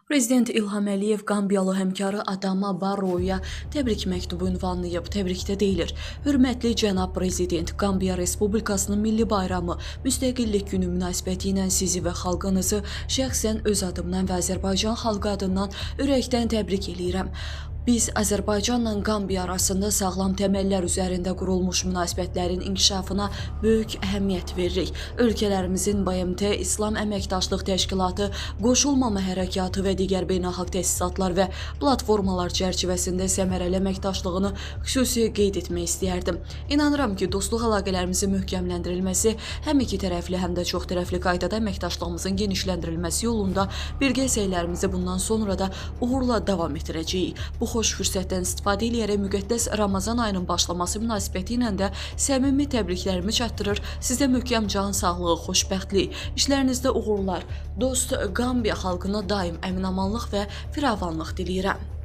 Prezident İlham Əliyev Qambiyalı həmkarı Adama Barroya təbrik məktubu ünvanlayıb. Təbrikdə deyilir: Hörmətli cənab prezident, Qambiya Respublikasının milli bayramı, müstəqillik günü münasibətilə sizi və xalqınızı şəxsən öz adımdan və Azərbaycan xalqı adından ürəkdən təbrik eləyirəm. Biz Azərbaycanla Qambiya arasında sağlam təməllər üzərində qurulmuş münasibətlərin inkişafına böyük əhəmiyyət veririk. Ölkələrimizin BMT, İslam Əməkdaşlıq Təşkilatı, Qoşulmama Hərəkatı və digər beynəlxalq təsisatlar və platformalar çərçivəsində səmərəli əməkdaşlığını xüsusi qeyd etmək istəyərdim. İnanıram ki, dostluq əlaqələrimizin möhkəmləndirilməsi, həm iki tərəfli, həm də çox tərəfli qaydada əməkdaşlığımızın genişləndirilməsi yolunda birgə səylərimizi bundan sonra da uğurla davam etdirəcəyik. Bu xoş fürsətdən istifadə edərək müqəddəs Ramazan ayının başlaması münasibəti ilə də səmimi təbriklərimi çatdırır. Sizdə möhkəm can sağlığı, xoşbəxtlik, işlərinizdə uğurlar, dost Qambiya xalqına daim əminamanlıq və firavanlıq diləyirəm.